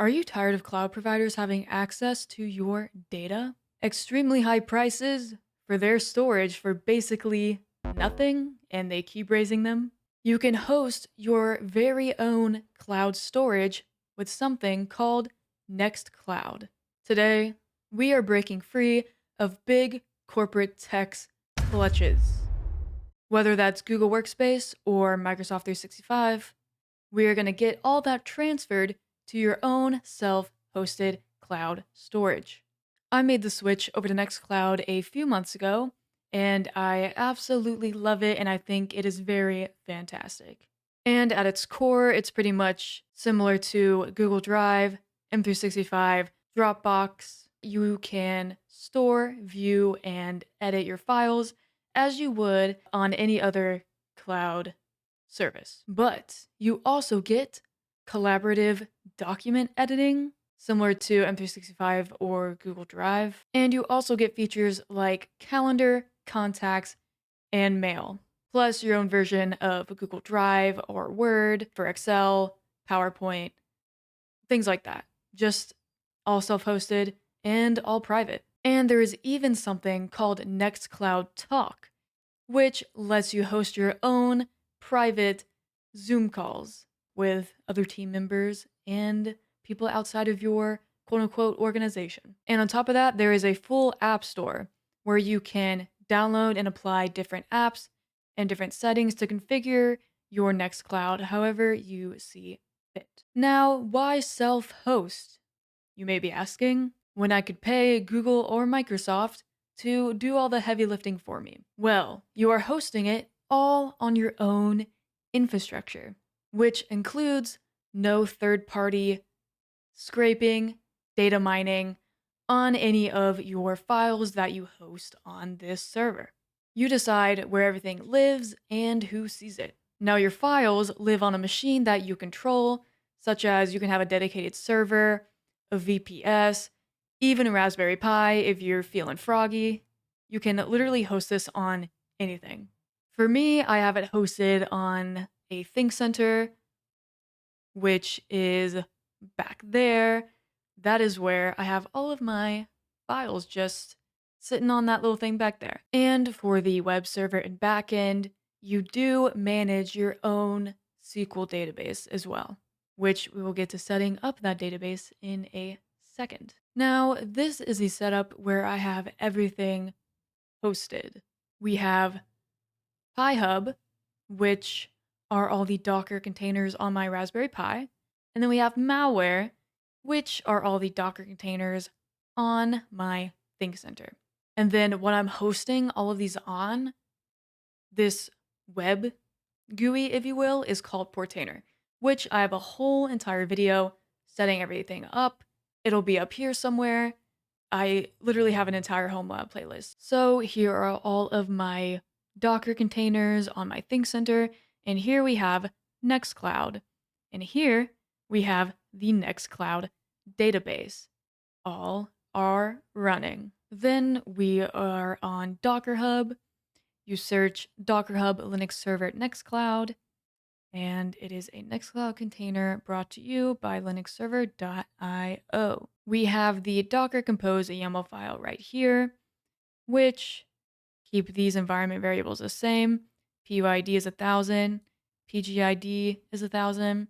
Are you tired of cloud providers having access to your data? Extremely high prices for their storage for basically nothing, and they keep raising them? You can host your very own cloud storage with something called Nextcloud. Today, we are breaking free of big corporate tech's clutches. Whether that's Google Workspace or Microsoft 365, we are going to get all that transferred to your own self-hosted cloud storage. I made the switch over to Nextcloud a few months ago, and I absolutely love it, and I think it is very fantastic. And at its core, it's pretty much similar to Google Drive, M365, Dropbox. You can store, view, and edit your files as you would on any other cloud service. But you also get collaborative document editing, similar to M365 or Google Drive. And you also get features like calendar, contacts, and mail, plus your own version of Google Drive or Word for Excel, PowerPoint, things like that. Just all self-hosted and all private. And there is even something called Nextcloud Talk, which lets you host your own private Zoom calls with other team members and people outside of your quote unquote organization. And on top of that, there is a full app store where you can download and apply different apps and different settings to configure your Nextcloud however you see fit. Now, why self host? You may be asking, when I could pay Google or Microsoft to do all the heavy lifting for me. Well, you are hosting it all on your own infrastructure, which includes no third party scraping, data mining on any of your files that you host on this server. You decide where everything lives and who sees it. Now, your files live on a machine that you control, such as you can have a dedicated server, a VPS, even a Raspberry Pi if you're feeling froggy. You can literally host this on anything. For me, I have it hosted on a Think Center, which is back there. That is where I have all of my files just sitting on that little thing back there. And for the web server and backend, you do manage your own SQL database as well, which we will get to setting up that database in a second. Now, this is the setup where I have everything hosted. We have Pi-hub, which are all the Docker containers on my Raspberry Pi. And then we have malware, which are all the Docker containers on my Think Center. And then when I'm hosting all of these on, this web GUI, if you will, is called Portainer, which I have a whole entire video setting everything up. It'll be up here somewhere. I literally have an entire home lab playlist. So here are all of my Docker containers on my Think Center, and here we have Nextcloud, and here we have the Nextcloud database. All are running. Then we are on Docker Hub. You search Docker Hub Linux Server Nextcloud, and it is a Nextcloud container brought to you by linuxserver.io. We have the Docker Compose YAML file right here, which keep these environment variables the same. PUID is 1,000, PGID is 1,000,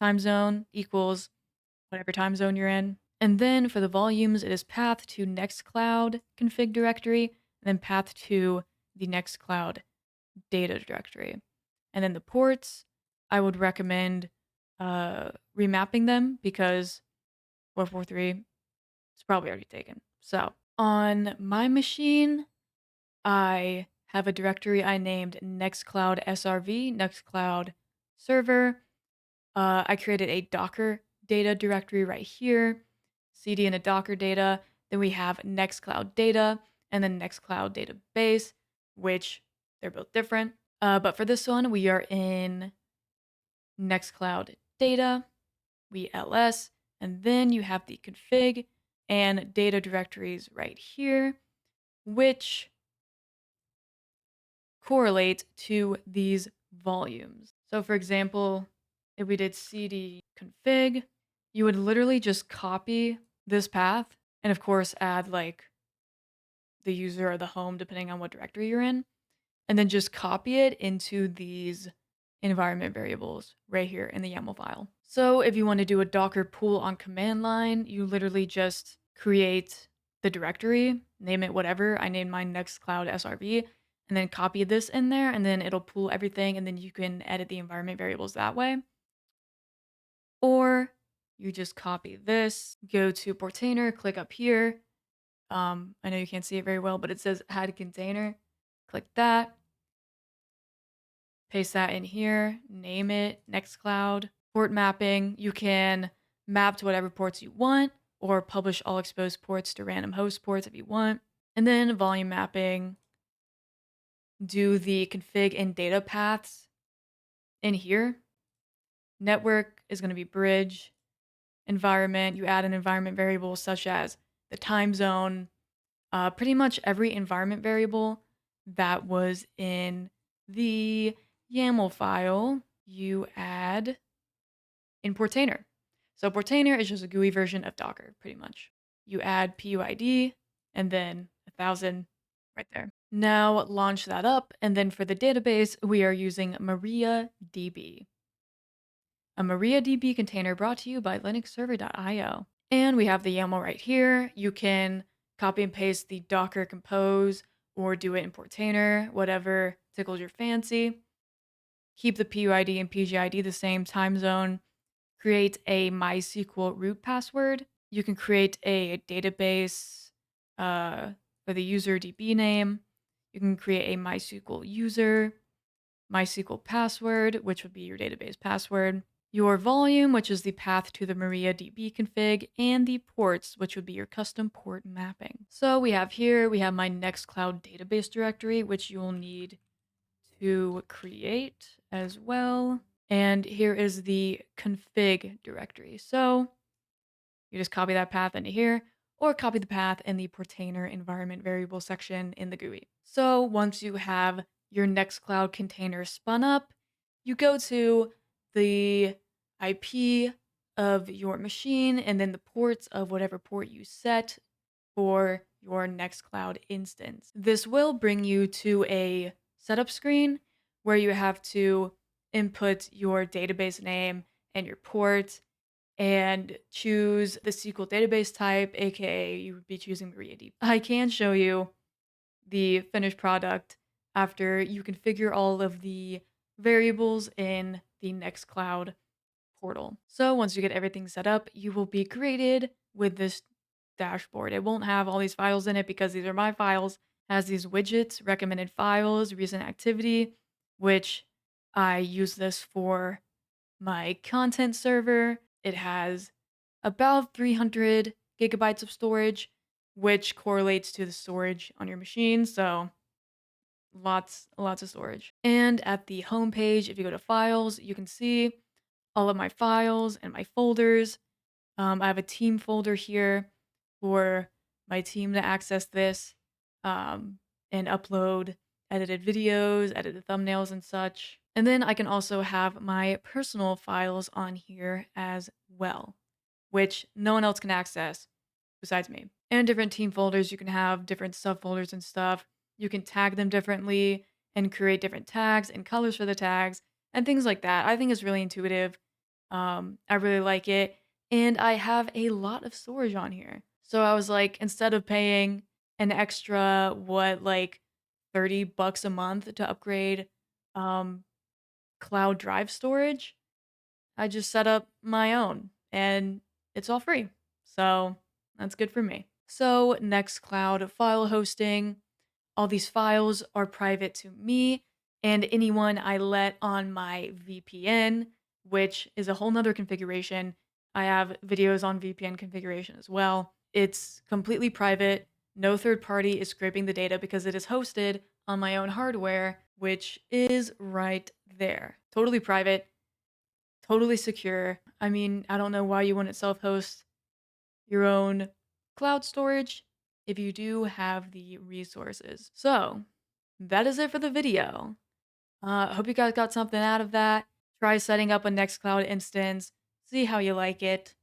time zone equals whatever time zone you're in. And then for the volumes, it is path to Nextcloud config directory, and then path to the Nextcloud data directory. And then the ports, I would recommend remapping them because 443 is probably already taken. So on my machine, I have a directory I named Nextcloud SRV, Nextcloud server. I created a Docker data directory right here, CD and a Docker data. Then we have Nextcloud data and then Nextcloud database, which they're both different. But for this one, we are in Nextcloud data, we ls, and then you have the config and data directories right here, which correlate to these volumes. So for example, if we did cd config, you would literally just copy this path and of course add like the user or the home depending on what directory you're in, and then just copy it into these environment variables right here in the YAML file. So if you want to do a Docker pull on command line, you literally just create the directory, name it whatever. I named mine Nextcloud SRV, and then copy this in there, and then it'll pull everything, and then you can edit the environment variables that way. Or you just copy this, go to Portainer, click up here. I know you can't see it very well, but it says add container. Click that. Paste that in here, name it Nextcloud. Port mapping, you can map to whatever ports you want or publish all exposed ports to random host ports if you want. And then volume mapping, do the config and data paths in here. Network is going to be bridge. Environment, you add an environment variable such as the time zone, pretty much every environment variable that was in the YAML file, you add in Portainer. So Portainer is just a GUI version of Docker, pretty much. You add PUID and then 1000 right there. Now launch that up, and then for the database, we are using MariaDB. A MariaDB container brought to you by linuxserver.io. And we have the YAML right here. You can copy and paste the Docker compose or do it in Portainer, whatever tickles your fancy. Keep the PUID and PGID the same time zone. Create a MySQL root password. You can create a database for the user DB name. You can create a MySQL user, MySQL password, which would be your database password, your volume, which is the path to the MariaDB config, and the ports, which would be your custom port mapping. So we have my Nextcloud database directory, which you will need to create as well. And here is the config directory. So you just copy that path into here, or copy the path in the Portainer environment variable section in the GUI. So once you have your Nextcloud container spun up, you go to the IP of your machine and then the ports of whatever port you set for your Nextcloud instance. This will bring you to a setup screen where you have to input your database name and your port and choose the SQL database type, aka you would be choosing MariaDB. I can show you the finished product after you configure all of the variables in the Nextcloud portal. So once you get everything set up, you will be greeted with this dashboard. It won't have all these files in it because these are my files. It has these widgets, recommended files, recent activity, which I use this for my content server. It has about 300 gigabytes of storage, which correlates to the storage on your machine. So lots of storage. And at the home page, if you go to files, you can see all of my files and my folders. I have a team folder here for my team to access this and upload edited videos, edited thumbnails, and such. And then I can also have my personal files on here as well, which no one else can access besides me. And different team folders, you can have different subfolders and stuff. You can tag them differently and create different tags and colors for the tags and things like that. I think it's really intuitive. I really like it. And I have a lot of storage on here. So I was like, instead of paying an extra, like $30 a month to upgrade cloud drive storage, I just set up my own and it's all free. So that's good for me. So Nextcloud file hosting, all these files are private to me and anyone I let on my VPN, which is a whole nother configuration. I have videos on VPN configuration as well. It's completely private. No third party is scraping the data because it is hosted on my own hardware, which is right there. Totally private, totally secure. I mean, I don't know why you wouldn't self-host your own cloud storage if you do have the resources. So that is it for the video. I hope you guys got something out of that. Try setting up a Nextcloud instance, see how you like it.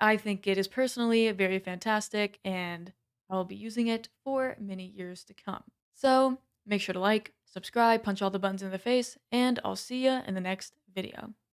I think it is personally very fantastic, and I will be using it for many years to come. So make sure to like, subscribe, punch all the buttons in the face, and I'll see ya in the next video.